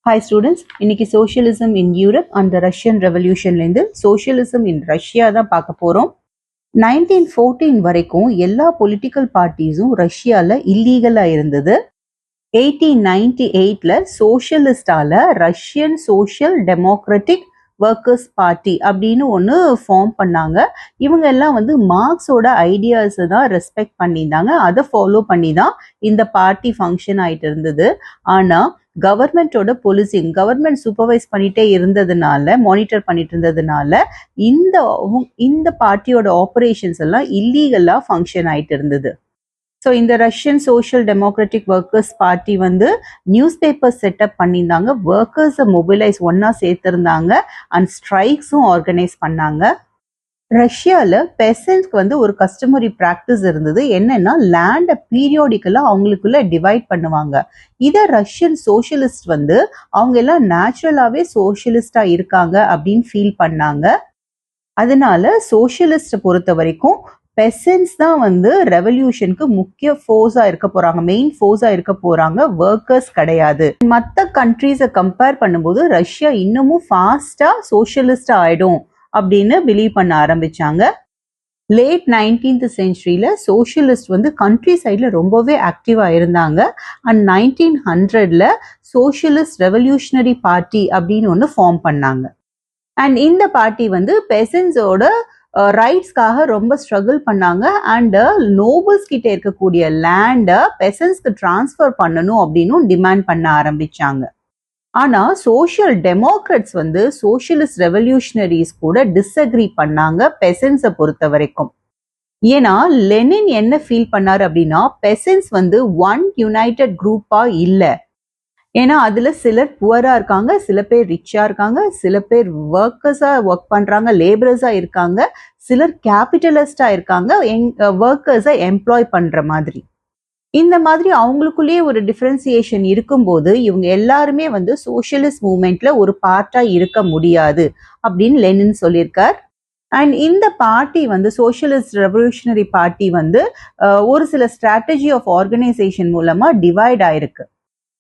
Hi students, இன்னைக்கு Socialism in Europe and the Russian Revolutionலேருந்து Socialism in Russia தான் பார்க்க போகிறோம். 1914 வரைக்கும் எல்லா பொலிட்டிக்கல் பார்ட்டிஸும் ரஷ்யாவில் இல்லீகலாக இருந்தது. 1898ல் சோஷியலிஸ்டால Russian social democratic workers party அப்படின்னு ஒன்று ஃபார்ம் பண்ணாங்க. இவங்க எல்லாம் மார்க்ஸோட ஐடியாஸை தான் ரெஸ்பெக்ட் பண்ணியிருந்தாங்க. அதை ஃபாலோ பண்ணி தான் இந்த பார்ட்டி ஃபங்க்ஷன் ஆகிட்டு இருந்தது. ஆனால் கவர்மெண்டோட பொலிசிங், கவர்மெண்ட் சூப்பர்வைஸ் பண்ணிட்டே இருந்ததுனால, மானிட்டர் பண்ணிட்டு இருந்ததுனால இந்த பார்ட்டியோட ஆப்ரேஷன்ஸ் எல்லாம் இல்லீகலா ஃபங்க்ஷன் ஆயிட்டு இருந்தது. ஸோ இந்த Russian social democratic workers party news paper setup பண்ணியிருந்தாங்க, ஒர்க்கர்ஸை மொபிலைஸ் ஒன்னா சேர்த்திருந்தாங்க அண்ட் ஸ்ட்ரைக்ஸும் ஆர்கனைஸ் பண்ணாங்க. ரஷ்யாவில் பெசன்ஸ்க்கு ஒரு கஸ்டமரி ப்ராக்டிஸ் இருந்தது. என்னன்னா, லேண்டை பீரியாடிக்கலாக அவங்களுக்குள்ள டிவைட் பண்ணுவாங்க. இதை ரஷ்யன் சோஷியலிஸ்ட் அவங்க எல்லாம் நேச்சுரலாகவே சோஷியலிஸ்டாக இருக்காங்க அப்படின்னு ஃபீல் பண்ணாங்க. அதனால சோஷியலிஸ்ட்டை பொறுத்த வரைக்கும் பெசன்ஸ் தான் ரெவல்யூஷனுக்கு முக்கிய ஃபோர்ஸாக இருக்க போகிறாங்க, மெயின் ஃபோர்ஸாக இருக்க போகிறாங்க, ஒர்க்கர்ஸ் கிடையாது. மற்ற கண்ட்ரீஸை கம்பேர் பண்ணும்போது ரஷ்யா இன்னமும் ஃபாஸ்ட்டாக சோஷியலிஸ்டாக ஆகிடும் அப்படின்னு பிலீவ் பண்ண ஆரம்பிச்சாங்க. லேட் 19th சென்ச்சுரியில சோஷியலிஸ்ட் கண்ட்ரி சைட்ல ரொம்பவே ஆக்டிவா இருந்தாங்க. அண்ட் 1900ல சோஷியலிஸ்ட் ரெவல்யூஷனரி பார்ட்டி அப்படின்னு ஒன்று ஃபார்ம் பண்ணாங்க. அண்ட் இந்த பார்ட்டி பெசன்ஸோட ரைட்ஸ்க்காக ரொம்ப ஸ்ட்ரகிள் பண்ணாங்க. அண்ட் நோபல்ஸ் கிட்ட இருக்கக்கூடிய லேண்டை பெசன்ஸ்க்கு டிரான்ஸ்ஃபர் பண்ணணும் அப்படின்னு டிமாண்ட் பண்ண ஆரம்பிச்சாங்க. ஆனா சோஷியல் டெமோக்ராட்ஸ் சோஷியலிஸ்ட் ரெவல்யூஷனரிஸ் கூட டிஸ்அக்ரி பண்ணாங்க பெசன்ஸை பொறுத்த வரைக்கும். ஏன்னா லெனின் என்ன ஃபீல் பண்ணாரு அப்படின்னா, பெசன்ஸ் ஒன் யுனைடெட் குரூப்பா இல்லை. ஏன்னா அதுல சிலர் புவரா இருக்காங்க, சில பேர் ரிச்சா இருக்காங்க, சில பேர் ஒர்க்கர்ஸா ஒர்க் பண்றாங்க, லேபரர்ஸா இருக்காங்க, சிலர் கேபிட்டலிஸ்டா இருக்காங்க, ஒர்க்கர்ஸை எம்ப்ளாய் பண்ற மாதிரி. இந்த மாதிரி அவங்களுக்குள்ளேயே ஒரு டிஃபரன்சியேஷன் இருக்கும்போது இவங்க எல்லாருமே சோஷியலிஸ்ட் மூவ்மெண்ட்ல ஒரு பார்ட்டா இருக்க முடியாது அப்படின்னு லெனின் சொல்லியிருக்கார். அண்ட் இந்த பார்ட்டி சோஷியலிஸ்ட் ரெவல்யூஷனரி பார்ட்டி ஒரு சில ஸ்ட்ராட்டஜி ஆஃப் ஆர்கனைசேஷன் மூலமா டிவைட் ஆயிருக்கு.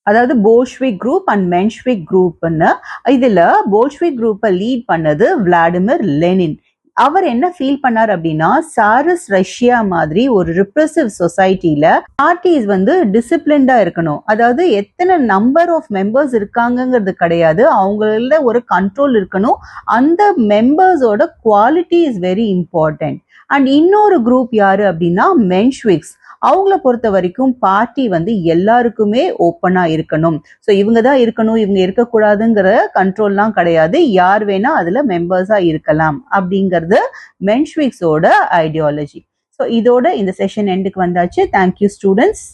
அதாவது போல்ஷ்விக் குரூப் அண்ட் மென்ஷ்விக் குரூப்னு. இதுல போல்ஷ்விக் குரூப்பை லீட் பண்ணது விளாடிமிர் லெனின். அவர் என்ன ஃபீல் பண்ணார் அப்படின்னா, சாரஸ் ரஷ்யா மாதிரி ஒரு ரிப்ரெசிவ் சொசைட்டில பார்ட்டிஸ் டிசிப்ளின்டா இருக்கணும். அதாவது எத்தனை நம்பர் ஆஃப் மெம்பர்ஸ் இருக்காங்கிறது கிடையாது, அவங்கள ஒரு கண்ட்ரோல் இருக்கணும். அந்த மெம்பர்ஸோட quality is very important. And இன்னொரு குரூப் யாரு அப்படின்னா மென்ஷ்விக்ஸ். அவங்கள பொறுத்த வரைக்கும் பார்ட்டி எல்லாருக்குமே ஓப்பனா இருக்கணும். ஸோ இவங்க தான் இருக்கணும், இவங்க இருக்கக்கூடாதுங்கிற கண்ட்ரோல்லாம் கிடையாது, யார் வேணா அதுல மெம்பர்ஸா இருக்கலாம் அப்படிங்கிறது மென்ஷ்விக்ஸோட ஐடியாலஜி. ஸோ இதோட இந்த செஷன் எண்டுக்கு வந்தாச்சு. Thank you students.